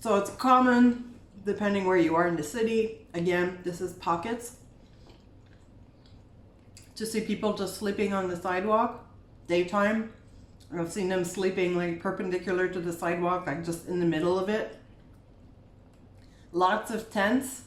So it's common depending where you are in the city. Again, this is pockets. To see people just sleeping on the sidewalk, daytime. I've seen them sleeping like perpendicular to the sidewalk, like just in the middle of it. Lots of tents.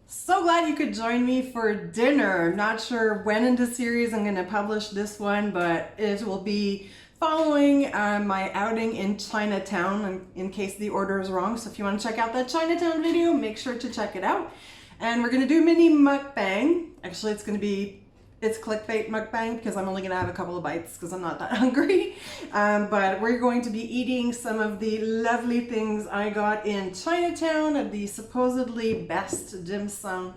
So glad you could join me for dinner. Not sure when in the series I'm going to publish this one, but it will be following my outing in Chinatown in case the order is wrong. So if you want to check out that Chinatown video, make sure to check it out. And we're going to do mini mukbang. Actually, it's clickbait mukbang because I'm only going to have a couple of bites because I'm not that hungry. But we're going to be eating some of the lovely things I got in Chinatown at the supposedly best dim sum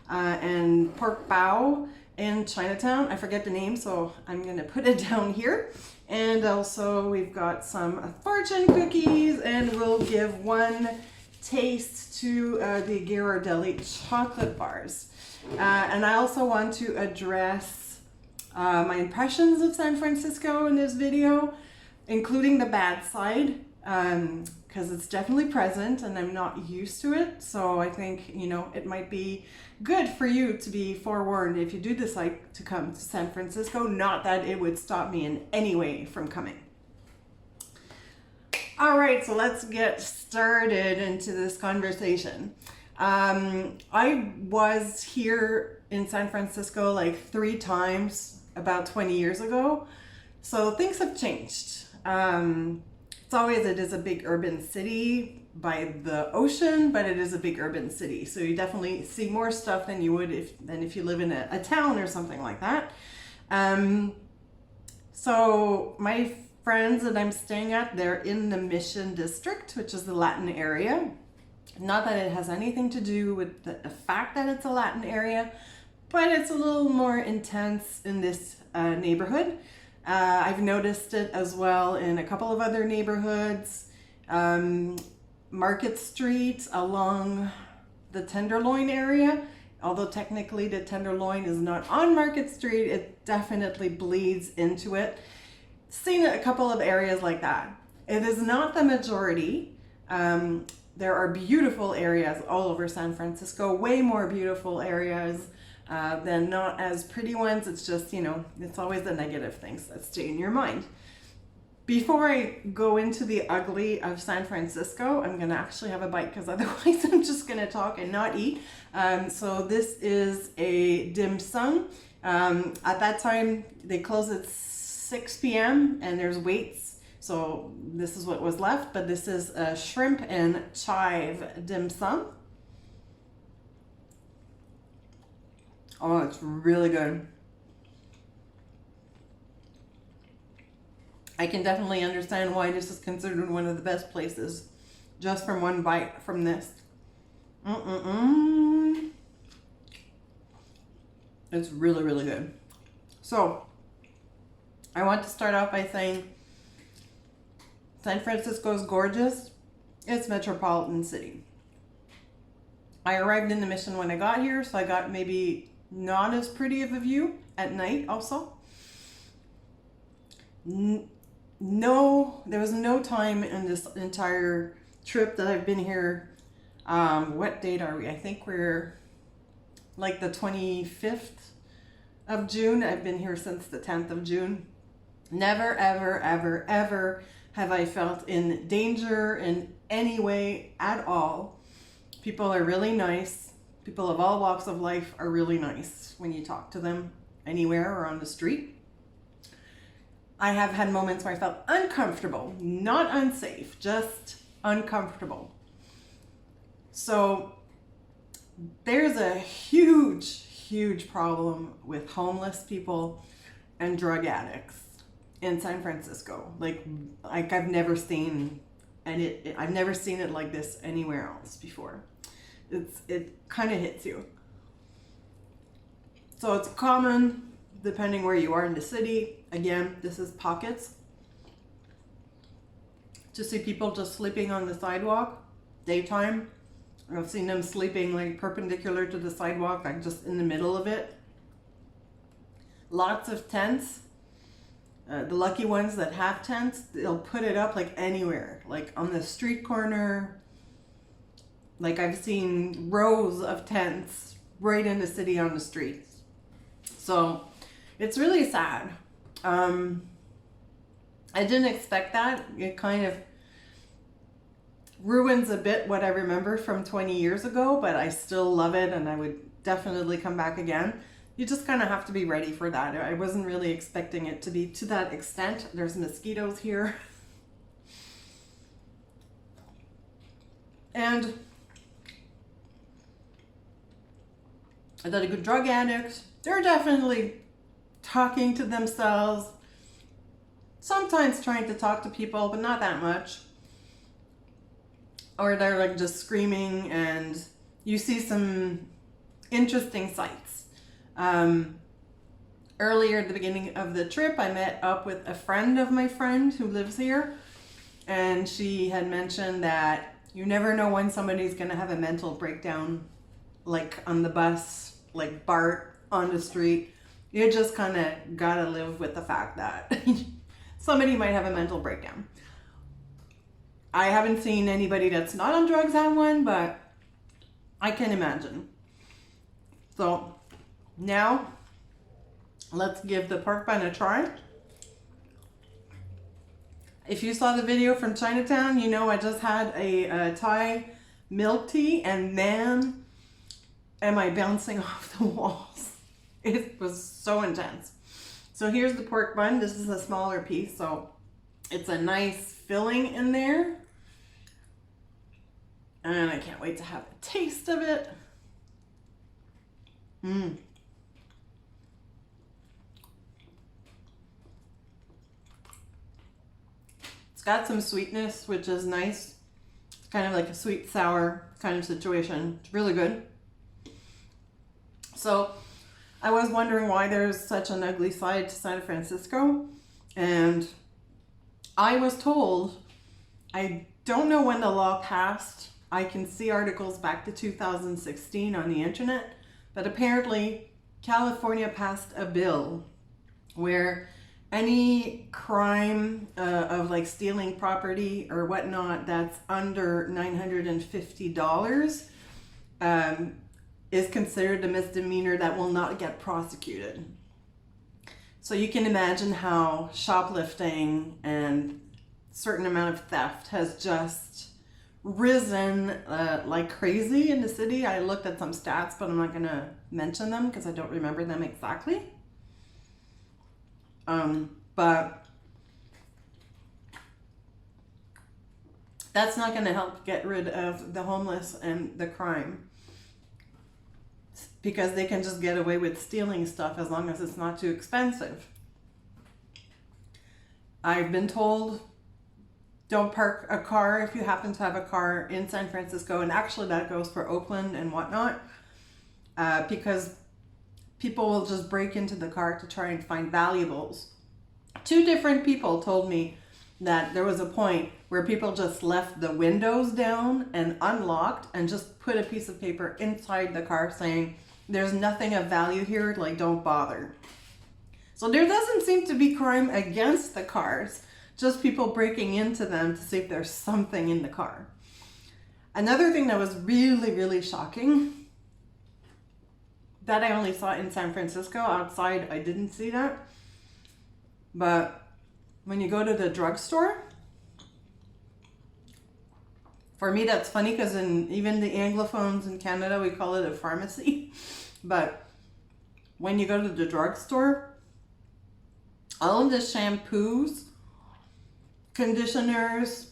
and pork bao in Chinatown. I forget the name, so I'm going to put it down here. And also we've got some fortune cookies, and we'll give one taste to the Ghirardelli chocolate bars. And I also want to address my impressions of San Francisco in this video, including the bad side, because it's definitely present and I'm not used to it. So I think, you know, it might be good for you to be forewarned if you do decide to come to San Francisco. Not that it would stop me in any way from coming. All right, so let's get started into this conversation. I was here in San Francisco like 3 times about 20 years ago. So things have changed. It is a big urban city by the ocean, but it is a big urban city. So you definitely see more stuff than you would if you live in a town or something like that. So my friends that I'm staying at, they're in the Mission District, which is the Latin area. Not that it has anything to do with the fact that it's a Latin area, but it's a little more intense in this neighborhood. I've noticed it as well in a couple of other neighborhoods. Market Street along the Tenderloin area, although technically the Tenderloin is not on Market Street, it definitely bleeds into it. Seen a couple of areas like that. It is not the majority. There are beautiful areas all over San Francisco, way more beautiful areas than not as pretty ones. It's just, you know, it's always the negative things that stay in your mind. Before I go into the ugly of San Francisco, I'm gonna actually have a bite because otherwise I'm just gonna talk and not eat. So this is a dim sum. At that time, they close at 6 p.m. and there's waits. So this is what was left, but this is a shrimp and chive dim sum. Oh, it's really good. I can definitely understand why this is considered one of the best places just from one bite from this. It's really, really good. So I want to start off by saying San Francisco is gorgeous. It's a metropolitan city. I arrived in the Mission when I got here, so I got maybe not as pretty of a view at night also. No, there was no time in this entire trip that I've been here. What date are we? I think we're like the 25th of June. I've been here since the 10th of June. Never, ever, ever, ever have I felt in danger in any way at all. People are really nice. People of all walks of life are really nice when you talk to them anywhere or on the street. I have had moments where I felt uncomfortable, not unsafe, just uncomfortable. So there's a huge, huge problem with homeless people and drug addicts in San Francisco. Like I've never seen, and I've never seen it like this anywhere else before. It kind of hits you. So it's common depending where you are in the city. Again, this is pockets. To see people just sleeping on the sidewalk, daytime. I've seen them sleeping like perpendicular to the sidewalk, like just in the middle of it. lots of tents. The lucky ones that have tents, they'll put it up like anywhere, like on the street corner. Like I've seen rows of tents right in the city on the streets. So it's really sad. I didn't expect that. It kind of ruins a bit what I remember from 20 years ago, but I still love it and I would definitely come back again. You just kind of have to be ready for that. I wasn't really expecting it to be to that extent. There's mosquitoes here. And that a good drug addict, they're definitely talking to themselves, sometimes trying to talk to people, but not that much. Or they're like just screaming, and you see some interesting sights. Earlier at the beginning of the trip, I met up with a friend of my friend who lives here, and she had mentioned that you never know when somebody's gonna have a mental breakdown, like on the bus, like BART on the street. You just kind of gotta live with the fact that somebody might have a mental breakdown. I haven't seen anybody that's not on drugs have one, but I can imagine. So now let's give the pork bun a try. If you saw the video from Chinatown, you know I just had a Thai milk tea, and man, am I bouncing off the walls. It was so intense. So here's the pork bun. This is a smaller piece, so it's a nice filling in there. And I can't wait to have a taste of it. It's got some sweetness, which is nice. It's kind of like a sweet sour kind of situation. It's really good. So I was wondering why there's such an ugly side to San Francisco, and I was told, I don't know when the law passed. I can see articles back to 2016 on the internet, but apparently California passed a bill where any crime of like stealing property or whatnot that's under $950 is considered a misdemeanor that will not get prosecuted. So you can imagine how shoplifting and certain amount of theft has just risen like crazy in the city. I looked at some stats, but I'm not going to mention them because I don't remember them exactly. But that's not going to help get rid of the homeless and the crime, because they can just get away with stealing stuff as long as it's not too expensive. I've been told, don't park a car if you happen to have a car in San Francisco, and actually that goes for Oakland and whatnot, because people will just break into the car to try and find valuables. 2 different people told me that there was a point where people just left the windows down and unlocked and just put a piece of paper inside the car saying, there's nothing of value here, like don't bother. So there doesn't seem to be crime against the cars, just people breaking into them to see if there's something in the car. Another thing that was really, really shocking that I only saw in San Francisco, outside I didn't see that, but when you go to the drugstore, for me that's funny because in even the Anglophones in Canada we call it a pharmacy, but when you go to the drugstore, all of the shampoos, conditioners,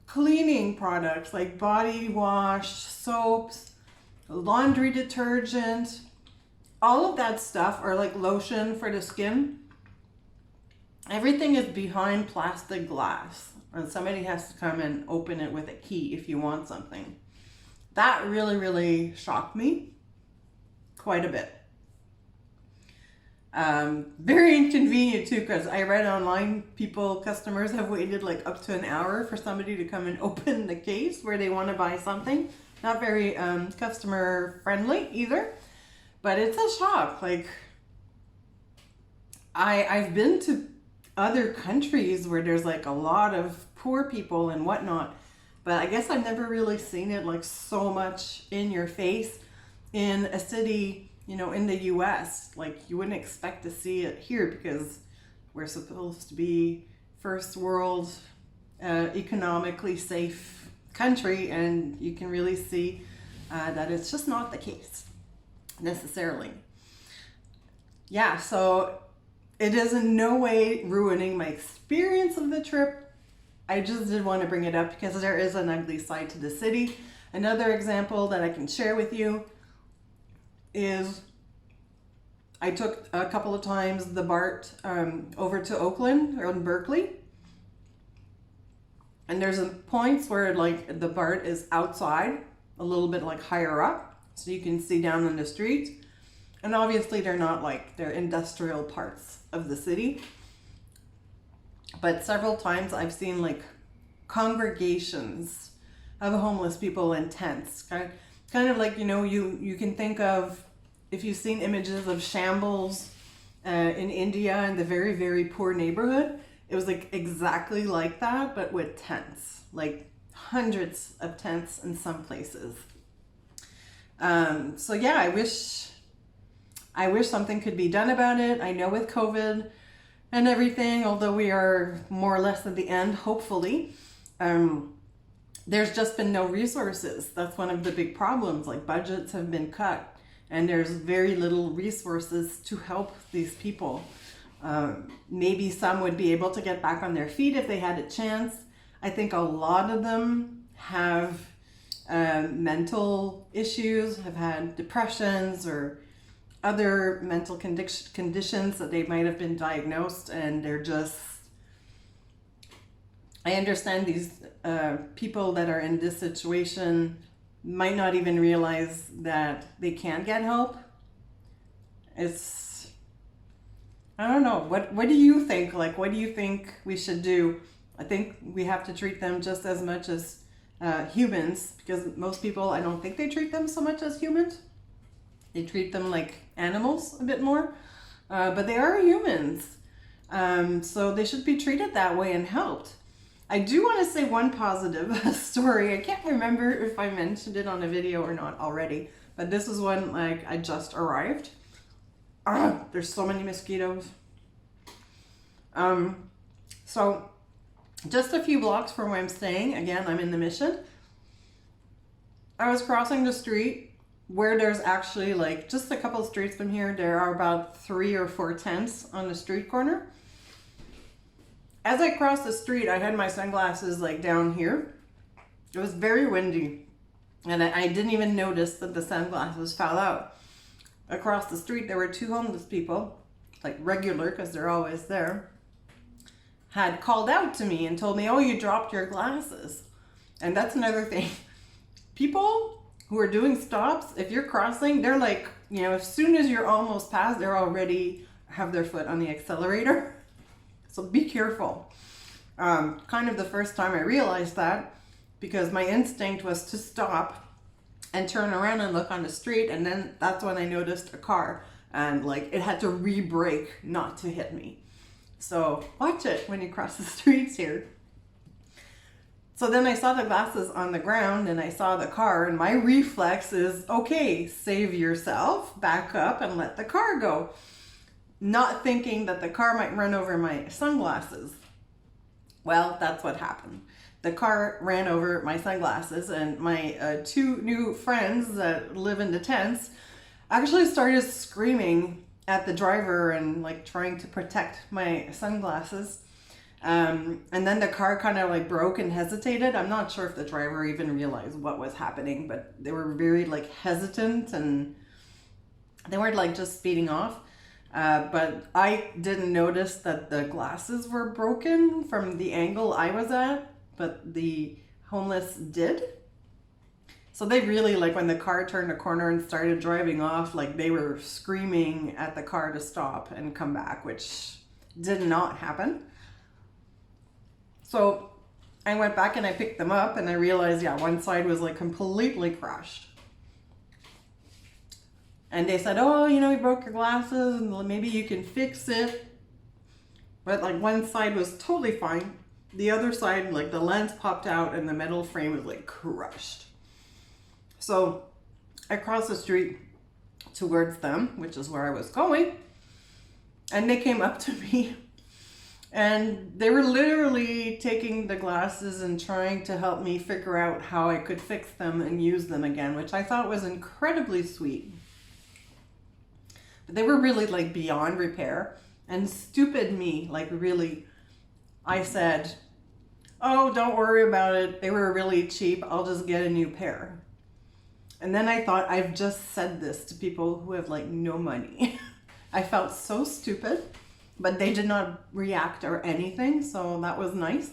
cleaning products like body wash, soaps, laundry detergent, all of that stuff, or like lotion for the skin, everything is behind plastic glass, and somebody has to come and open it with a key if you want something. That really, really shocked me quite a bit. Very inconvenient too, because I read online customers have waited like up to an hour for somebody to come and open the case where they want to buy something. Not very customer friendly either, but it's a shock. Like, I've been to other countries where there's like a lot of poor people and whatnot, but I guess I've never really seen it like so much in your face in a city, you know, in the US. Like you wouldn't expect to see it here because we're supposed to be first world, economically safe country, and you can really see that it's just not the case necessarily. Yeah, so it is in no way ruining my experience of the trip. I just did want to bring it up because there is an ugly side to the city. Another example that I can share with you is I took a couple of times the BART over to Oakland or in Berkeley. And there's points where like the BART is outside, a little bit like higher up, so you can see down in the street. And obviously they're not like, they're industrial parts of the city. But several times I've seen like congregations of homeless people in tents. Kind of like, you know, you can think of, if you've seen images of shambles in India in the very, very poor neighborhood, it was like exactly like that, but with tents, like hundreds of tents in some places. So yeah, I wish something could be done about it. I know with COVID and everything, although we are more or less at the end, hopefully, there's just been no resources. That's one of the big problems. Like budgets have been cut and there's very little resources to help these people. Maybe some would be able to get back on their feet if they had a chance. I think a lot of them have mental issues, have had depressions or other mental conditions that they might have been diagnosed, and they're just, I understand these people that are in this situation might not even realize that they can't get help. I don't know. What do you think? Like, what do you think we should do? I think we have to treat them just as much as humans, because most people, I don't think they treat them so much as humans. They treat them like animals a bit more, but they are humans. So they should be treated that way and helped. I do want to say one positive story. I can't remember if I mentioned it on a video or not already, but this is when like I just arrived. There's so many mosquitoes. So just a few blocks from where I'm staying, again, I'm in the Mission. I was crossing the street where there's actually like just a couple streets from here. There are about 3 or 4 tents on the street corner. As I crossed the street, I had my sunglasses like down here. It was very windy and I didn't even notice that the sunglasses fell out. Across the street, there were 2 homeless people, like regular, because they're always there, had called out to me and told me, oh, you dropped your glasses. And that's another thing. People who are doing stops, if you're crossing, they're like, you know, as soon as you're almost past, they're already have their foot on the accelerator. So be careful. Kind of the first time I realized that, because my instinct was to stop and turn around and look on the street, and then that's when I noticed a car and like it had to re-brake not to hit me. So watch it when you cross the streets here. So then I saw the glasses on the ground and I saw the car, and my reflex is, okay, save yourself, back up and let the car go. Not thinking that the car might run over my sunglasses. Well, that's what happened. The car ran over my sunglasses, and my 2 new friends that live in the tents actually started screaming at the driver and like trying to protect my sunglasses. And then the car kind of like broke and hesitated. I'm not sure if the driver even realized what was happening, but they were very like hesitant and they weren't like just speeding off. But I didn't notice that the glasses were broken from the angle I was at, but the homeless did. So they really, like when the car turned a corner and started driving off, like they were screaming at the car to stop and come back, which did not happen. So I went back and I picked them up and I realized, yeah, one side was like completely crushed. And they said, oh, you know, you broke your glasses and maybe you can fix it. But like one side was totally fine. The other side, like the lens popped out and the metal frame was like crushed. So I crossed the street towards them, which is where I was going. And they came up to me and they were literally taking the glasses and trying to help me figure out how I could fix them and use them again, which I thought was incredibly sweet. But they were really like beyond repair. And stupid me, like really, I said, oh, don't worry about it. They were really cheap. I'll just get a new pair. And then I thought, I've just said this to people who have like no money. I felt so stupid, but they did not react or anything. So that was nice.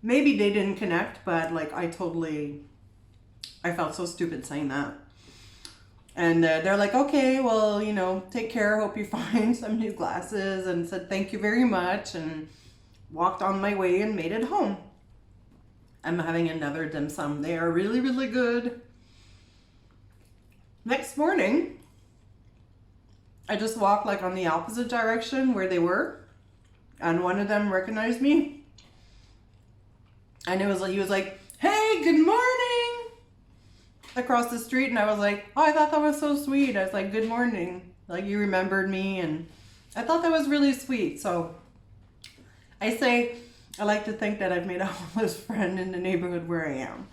Maybe they didn't connect, but like I felt so stupid saying that. And they're like, okay, well, you know, take care. Hope you find some new glasses, and said, thank you very much. And walked on my way and made it home. I'm having another dim sum. They are really, really good. Next morning, I just walked like on the opposite direction where they were. And one of them recognized me. And it was like, he was like, hey, good morning. Across the street, and I was like, oh, I thought that was so sweet. I was like, good morning. Like, you remembered me, and I thought that was really sweet. So I like to think that I've made a homeless friend in the neighborhood where I am.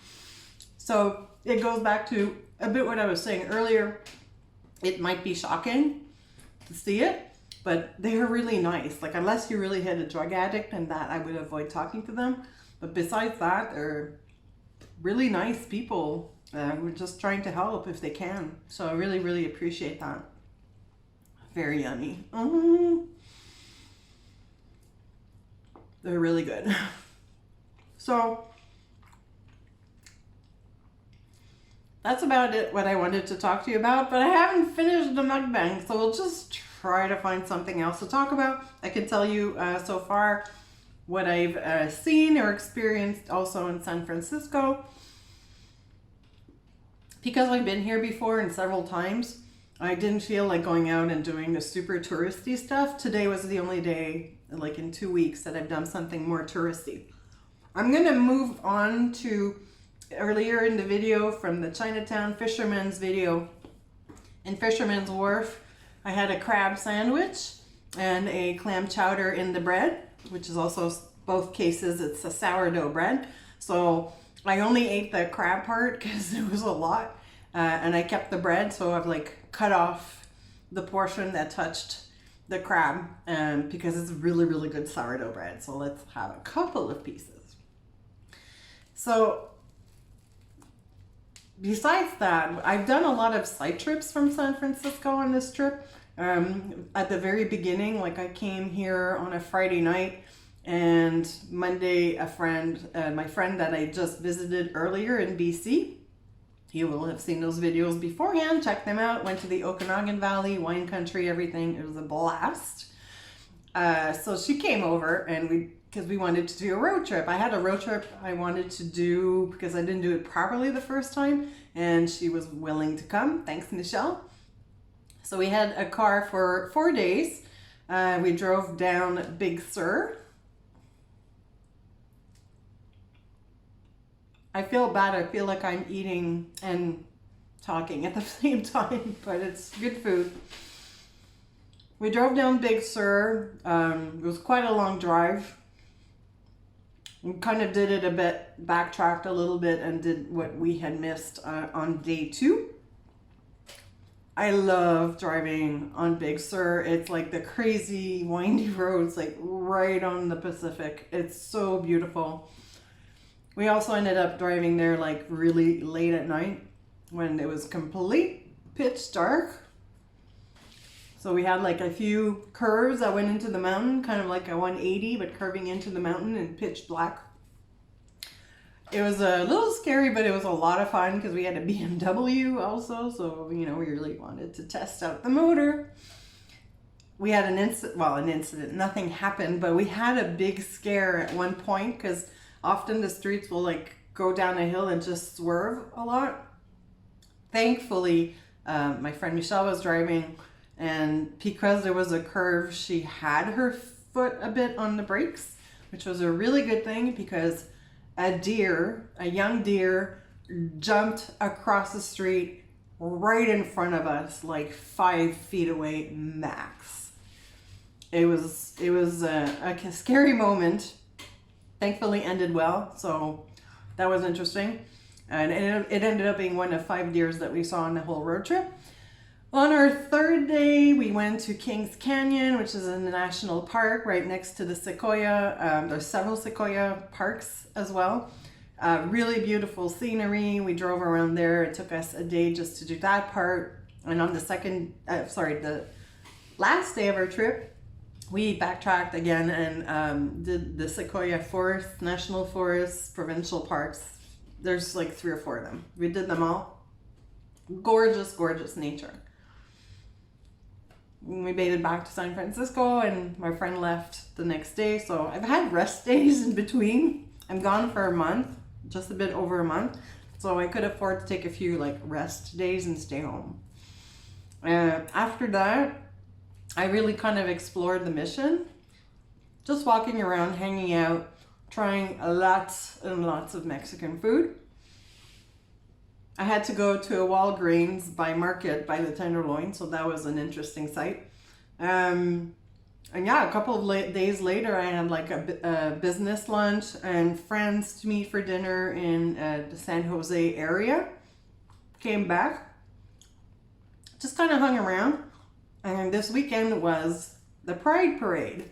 So it goes back to a bit what I was saying earlier. It might be shocking to see it, but they are really nice. Like, unless you really hit a drug addict, and that I would avoid talking to them. But besides that, they're really nice people. We're just trying to help if they can. So I really, really appreciate that. Very yummy. They're really good. So that's about it, what I wanted to talk to you about. But I haven't finished the mukbang, so we'll just try to find something else to talk about. I can tell you so far what I've seen or experienced also in San Francisco. Because I've been here before and several times, I didn't feel like going out and doing the super touristy stuff. Today was the only day, like in 2 weeks, that I've done something more touristy. I'm gonna move on to earlier in the video from the Chinatown Fisherman's video. In Fisherman's Wharf, I had a crab sandwich and a clam chowder in the bread, which is also, both cases, it's a sourdough bread. So I only ate the crab part because it was a lot, and I kept the bread, so I've like cut off the portion that touched the crab, because it's really, really good sourdough bread. So let's have a couple of pieces. So besides that, I've done a lot of side trips from San Francisco on this trip. At the very beginning, like I came here on a Friday night, and Monday, a friend, my friend that I just visited earlier in BC, you will have seen those videos beforehand. Check them out. Went to the Okanagan Valley, wine country, everything. It was a blast. So she came over, and because we wanted to do a road trip. I had a road trip I wanted to do because I didn't do it properly the first time, and she was willing to come. Thanks, Michelle. So we had a car for 4 days. We drove down Big Sur. I feel bad. I feel like I'm eating and talking at the same time, but it's good food. We drove down Big Sur. It was quite a long drive. We kind of did it a bit, backtracked a little bit, and did what we had missed on day 2. I love driving on Big Sur. It's like the crazy windy roads, like right on the Pacific. It's so beautiful. We also ended up driving there like really late at night when it was complete pitch dark. So we had like a few curves that went into the mountain, kind of like a 180, but curving into the mountain in pitch black. It was a little scary, but it was a lot of fun because we had a BMW also. So, you know, we really wanted to test out the motor. We had an incident, nothing happened, but we had a big scare at one point because often the streets will like go down a hill and just swerve a lot. Thankfully, my friend Michelle was driving, and because there was a curve, she had her foot a bit on the brakes, which was a really good thing because a young deer, jumped across the street right in front of us, like 5 feet away max. It was a scary moment. Thankfully ended well, so that was interesting. And it ended up being one of 5 deers that we saw on the whole road trip. On our third day, we went to Kings Canyon, which is in the national park right next to the Sequoia. There's several Sequoia parks as well. Really beautiful scenery. We drove around there. It took us a day just to do that part. And on the last day of our trip, we backtracked again and did the Sequoia Forest, National Forest, provincial parks. There's like 3 or 4 of them. We did them all. Gorgeous, gorgeous nature. We made it back to San Francisco and my friend left the next day. So I've had rest days in between. I'm gone for a month, just a bit over a month. So I could afford to take a few like rest days and stay home. After that, I really kind of explored the mission. Just walking around, hanging out, trying lots and lots of Mexican food. I had to go to a Walgreens by Market by the Tenderloin, so that was an interesting sight. And yeah, a couple of days later, I had like a business lunch and friends to meet for dinner in the San Jose area. Came back, just kind of hung around. And this weekend was the Pride Parade.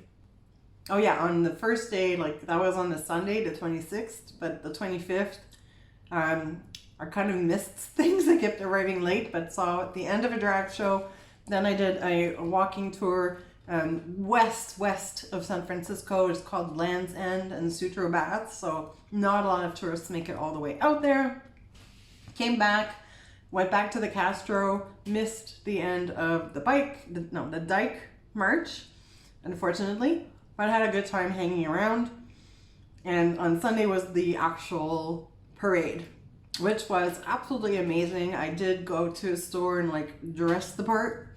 Oh yeah, on the first day, like that was on the Sunday, the 26th, but the 25th, I kind of missed things. I kept arriving late, but saw at the end of a drag show. Then I did a walking tour west of San Francisco. It's called Land's End and Sutro Baths, so not a lot of tourists make it all the way out there. Came back, went back to the Castro, missed the end of the Dyke March, unfortunately, but I had a good time hanging around. And on Sunday was the actual parade, which was absolutely amazing. I did go to a store and like dress the part.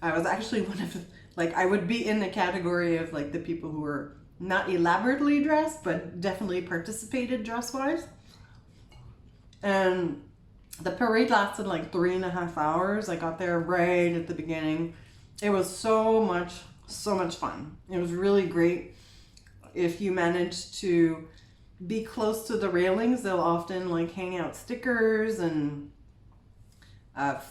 I was actually one of the, like, I would be in the category of like the people who were not elaborately dressed, but definitely participated dress-wise. And the parade lasted like 3.5 hours. I got there right at the beginning. It was so much fun. It was really great. If you managed to be close to the railings, they'll often like hang out stickers and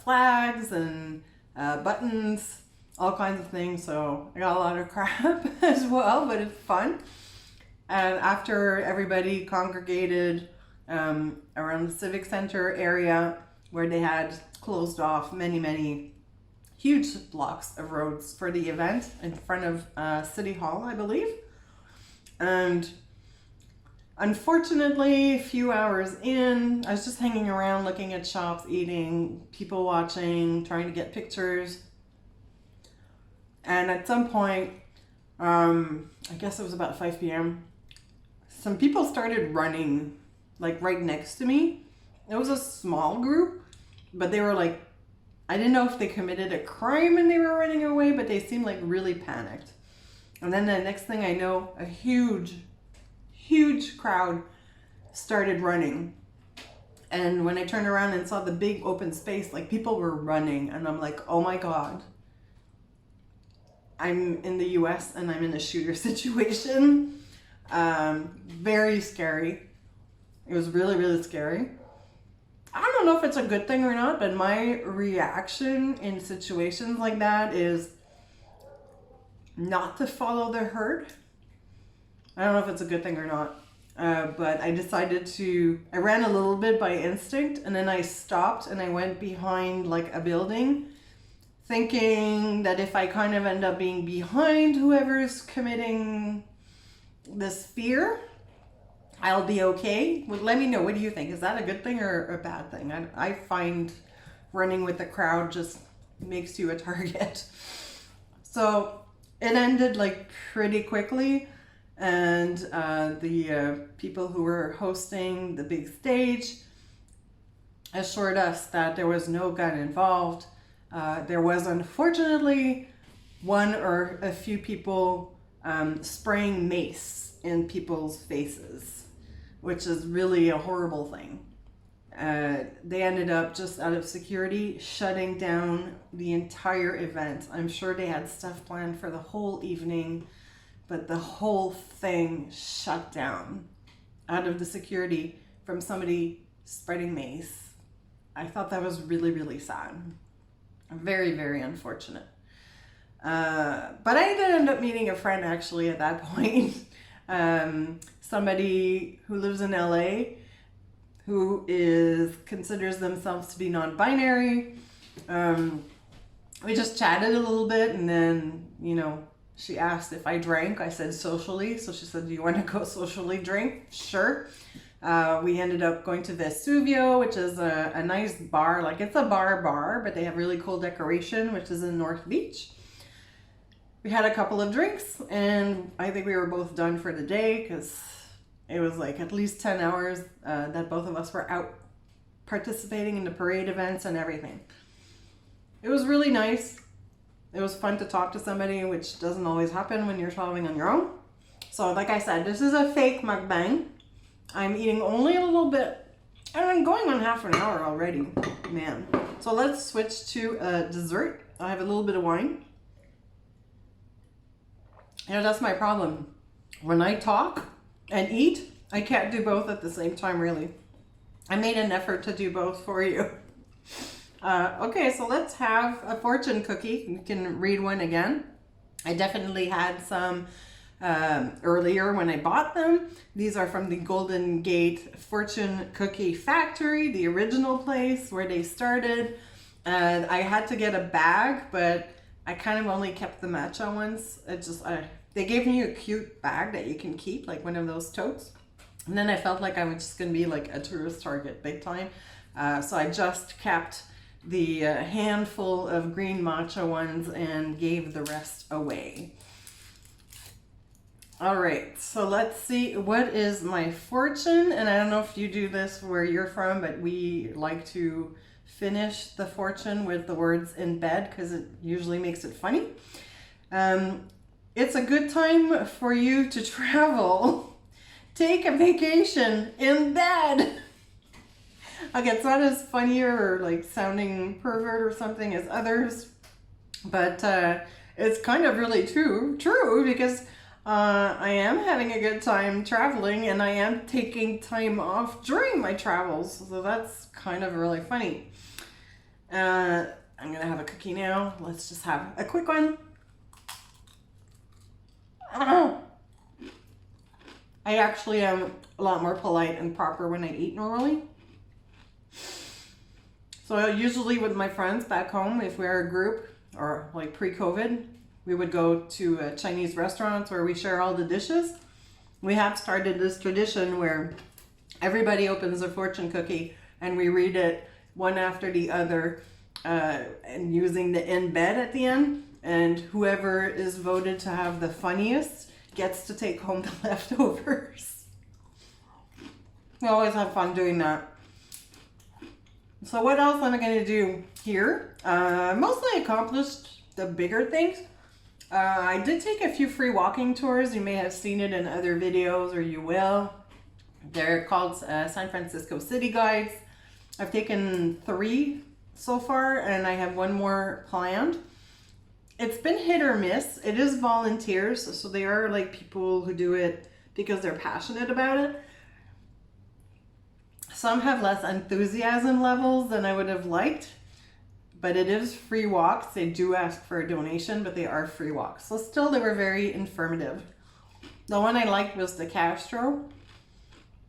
flags and buttons, all kinds of things. So I got a lot of crap as well, but it's fun. And after everybody congregated around the Civic Center area, where they had closed off many huge blocks of roads for the event in front of City Hall, I believe. And unfortunately, a few hours in, I was just hanging around, looking at shops, eating, people watching, trying to get pictures. And at some point, I guess it was about 5 p.m., some people started running, like right next to me. It was a small group, but they were like, I didn't know if they committed a crime and they were running away, but they seemed like really panicked. And then the next thing I know, a huge crowd started running. And when I turned around and saw the big open space, like people were running, and I'm like, oh my God, I'm in the US and I'm in a shooter situation. Very scary. It was really scary. I don't know if it's a good thing or not, but my reaction in situations like that is not to follow the herd. I don't know if it's a good thing or not, but I decided I ran a little bit by instinct, and then I stopped and I went behind like a building, thinking that if I kind of end up being behind whoever's committing this fear, I'll be okay. Well, let me know, what do you think? Is that a good thing or a bad thing? I find running with the crowd just makes you a target. So it ended like pretty quickly, and the people who were hosting the big stage assured us that there was no gun involved. There was unfortunately one or a few people spraying mace in people's faces, which is really a horrible thing. They ended up, just out of security, shutting down the entire event. I'm sure they had stuff planned for the whole evening, but the whole thing shut down out of the security from somebody spreading mace. I thought that was really, really sad. Very, very unfortunate. But I did end up meeting a friend actually at that point. Somebody who lives in LA who considers themselves to be non-binary. We just chatted a little bit, and then, you know, she asked if I drank. I said socially. So she said, do you want to go socially drink? Sure. We ended up going to Vesuvio, which is a nice bar. Like, it's a bar, but they have really cool decoration, which is in North Beach. We had a couple of drinks, and I think we were both done for the day, because it was like at least 10 hours that both of us were out participating in the parade events and everything. It was really nice. It was fun to talk to somebody, which doesn't always happen when you're traveling on your own. So like I said, this is a fake mukbang. I'm eating only a little bit, and I'm going on half an hour already, man. So let's switch to dessert. I have a little bit of wine. You know, that's my problem. When I talk and eat, I can't do both at the same time, really. I made an effort to do both for you. Okay, so let's have a fortune cookie. You can read one again. I definitely had some earlier when I bought them. These are from the Golden Gate Fortune Cookie Factory, the original place where they started. I had to get a bag, but I kind of only kept the matcha ones. They gave me a cute bag that you can keep, like one of those totes. And then I felt like I was just gonna be like a tourist target big time. So I just kept the handful of green matcha ones and gave the rest away. All right, so let's see, what is my fortune? And I don't know if you do this where you're from, but we like to finish the fortune with the words in bed, because it usually makes it funny. It's a good time for you to travel. Take a vacation in bed. Okay, it's not as funny or like sounding pervert or something as others, but it's kind of really true because I am having a good time traveling, and I am taking time off during my travels, so that's kind of really funny. I'm gonna have a cookie now. Let's just have a quick one. I actually am a lot more polite and proper when I eat normally. So usually with my friends back home, if we're a group, or like pre-COVID, we would go to Chinese restaurants where we share all the dishes. We have started this tradition where everybody opens a fortune cookie and we read it one after the other, and using the in bed at the end. And whoever is voted to have the funniest gets to take home the leftovers. We always have fun doing that. So what else am I going to do here? Mostly accomplished the bigger things. I did take a few free walking tours. You may have seen it in other videos, or you will. They're called San Francisco City Guides. I've taken 3 so far, and I have 1 more planned. It's been hit or miss. It is volunteers, so they are like people who do it because they're passionate about it. Some have less enthusiasm levels than I would have liked, but it is free walks. They do ask for a donation, but they are free walks. So still, they were very informative. The one I liked was the Castro.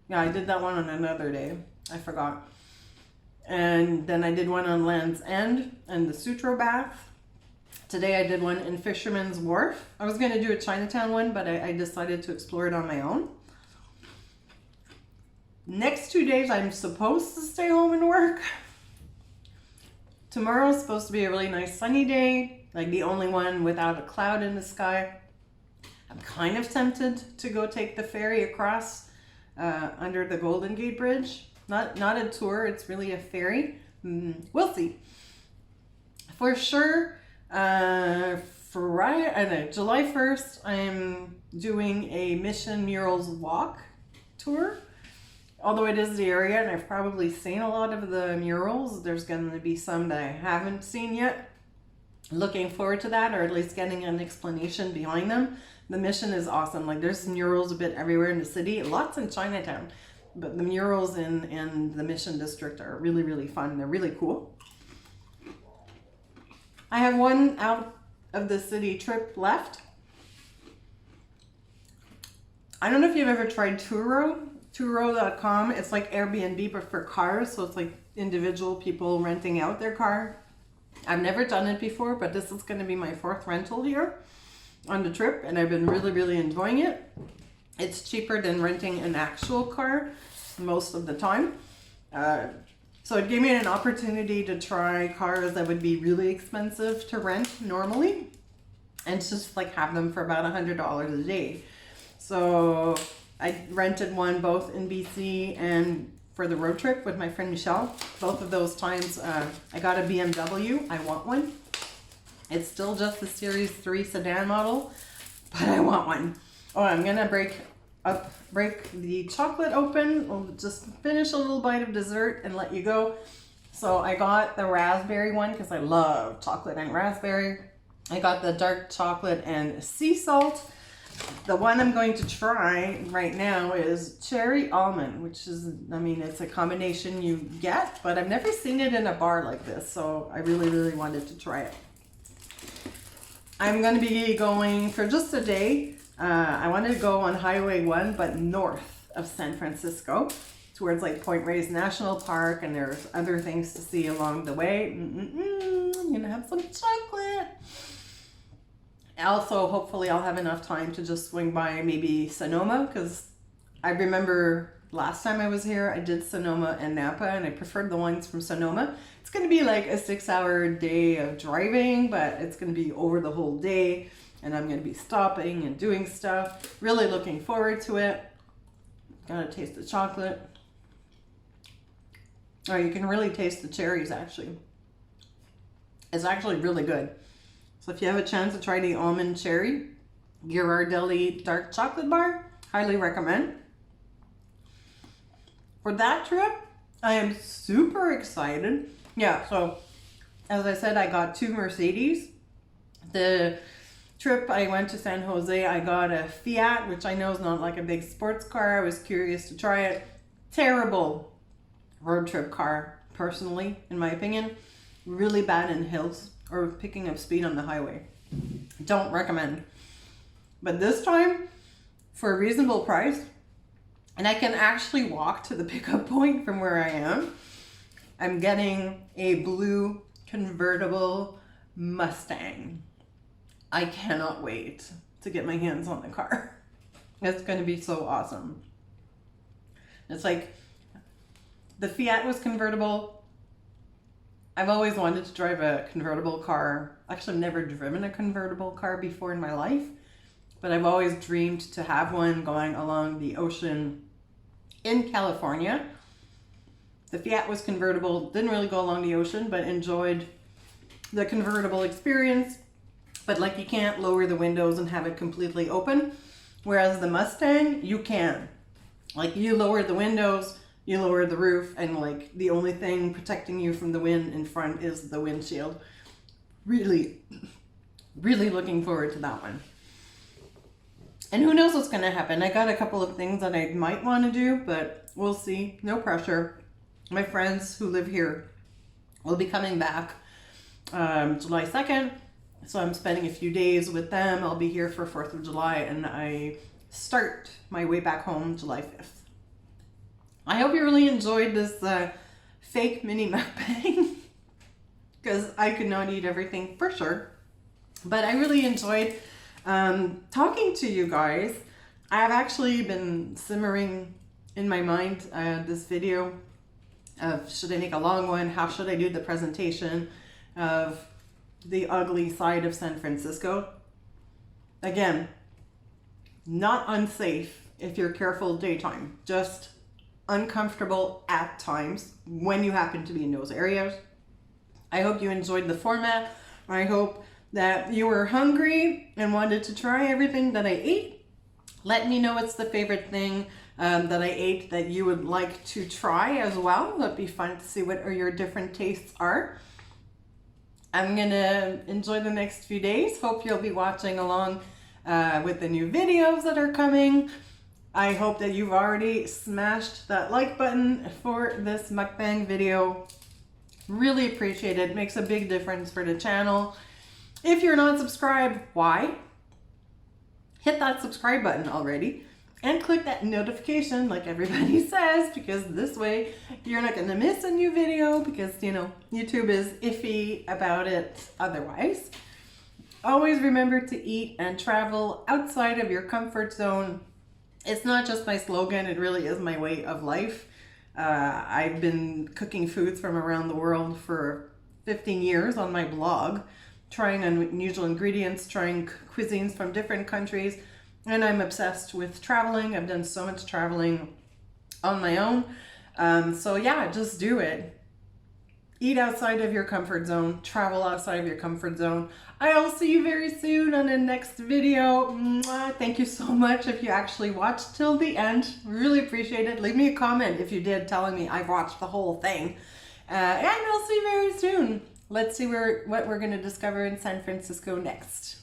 Yeah, I did that one on another day. I forgot. And then I did one on Land's End and the Sutro Bath. Today I did one in Fisherman's Wharf. I was going to do a Chinatown one, but I decided to explore it on my own. Next 2 days I'm supposed to stay home and work. Tomorrow's supposed to be a really nice sunny day, like the only one without a cloud in the sky. I'm kind of tempted to go take the ferry across under the Golden Gate Bridge. Not a tour, it's really a ferry. We'll see. For sure, July 1st, I'm doing a Mission Murals walk tour. Although it is the area and I've probably seen a lot of the murals, there's going to be some that I haven't seen yet. Looking forward to that, or at least getting an explanation behind them. The Mission is awesome. Like, there's murals a bit everywhere in the city, lots in Chinatown, but the murals in the Mission district are really, really fun. They're really cool. I have one out of the city trip left. I don't know if you've ever tried Turo.com. It's like Airbnb but for cars, so it's like individual people renting out their car. I've never done it before, but this is going to be my 4th rental here on the trip, and I've been really, really enjoying it. It's cheaper than renting an actual car most of the time. So it gave me an opportunity to try cars that would be really expensive to rent normally, and just like have them for about $100 a day. So I rented one both in BC and for the road trip with my friend Michelle. Both of those times I got a BMW. I want one. It's still just the Series 3 sedan model, but I want one. Oh, I'm gonna break the chocolate open. We'll just finish a little bite of dessert and let you go. So I got the raspberry one because I love chocolate and raspberry. I got the dark chocolate and sea salt. The one I'm going to try right now is cherry almond, which is, I mean, it's a combination you get, but I've never seen it in a bar like this, so I really, really wanted to try it. I'm going to be going for just a day. I wanted to go on Highway 1, but north of San Francisco, towards like Point Reyes National Park, and there's other things to see along the way. I'm going to have some chocolate. Also, hopefully I'll have enough time to just swing by maybe Sonoma, because I remember last time I was here, I did Sonoma and Napa, and I preferred the ones from Sonoma. It's going to be like a 6-hour day of driving, but it's going to be over the whole day, and I'm going to be stopping and doing stuff. Really looking forward to it. Gotta taste the chocolate. Oh, you can really taste the cherries, actually. It's actually really good. So if you have a chance to try the almond cherry Ghirardelli dark chocolate bar, highly recommend. For that trip, I am super excited. Yeah, so as I said, I got 2 Mercedes. The trip I went to San Jose, I got a Fiat, which I know is not like a big sports car. I was curious to try it. Terrible road trip car, personally, in my opinion. Really bad in hills or picking up speed on the highway. Don't recommend. But this time, for a reasonable price, and I can actually walk to the pickup point from where I am, I'm getting a blue convertible Mustang. I cannot wait to get my hands on the car. It's going to be so awesome. It's like, the Fiat was convertible. I've always wanted to drive a convertible car. Actually, I've never driven a convertible car before in my life, but I've always dreamed to have one going along the ocean in California. The Fiat was convertible, didn't really go along the ocean, but enjoyed the convertible experience. But like, you can't lower the windows and have it completely open, whereas the Mustang, you can. Like, you lower the windows, you lower the roof, and like the only thing protecting you from the wind in front is the windshield. Really, really looking forward to that one. And who knows what's gonna happen. I got a couple of things that I might want to do, but we'll see. No pressure. My friends who live here will be coming back July 2nd. So I'm spending a few days with them. I'll be here for 4th of July, and I start my way back home July 5th. I hope you really enjoyed this fake mini mukbang, because I could not eat everything for sure. But I really enjoyed talking to you guys. I've actually been simmering in my mind this video of, should I make a long one? How should I do the presentation of the ugly side of San Francisco? Again, not unsafe if you're careful daytime, just uncomfortable at times when you happen to be in those areas. I hope you enjoyed the format. I hope that you were hungry and wanted to try everything that I ate. Let me know what's the favorite thing that I ate that you would like to try as well. That'd be fun to see what your different tastes are. I'm gonna enjoy the next few days. Hope you'll be watching along with the new videos that are coming. I hope that you've already smashed that like button for this mukbang video. Really appreciate it. It makes a big difference for the channel. If you're not subscribed, why? Hit that subscribe button already and click that notification like everybody says, because this way you're not going to miss a new video, because you know YouTube is iffy about it otherwise. Always remember to eat and travel outside of your comfort zone. It's not just my slogan, it really is my way of life. I've been cooking foods from around the world for 15 years on my blog, trying unusual ingredients, trying cuisines from different countries, and I'm obsessed with traveling. I've done so much traveling on my own. So yeah, just do it. Eat outside of your comfort zone, travel outside of your comfort zone. I'll see you very soon on the next video. Mwah. Thank you so much if you actually watched till the end. Really appreciate it. Leave me a comment if you did, telling me I've watched the whole thing. And I'll see you very soon. Let's see what we're going to discover in San Francisco next.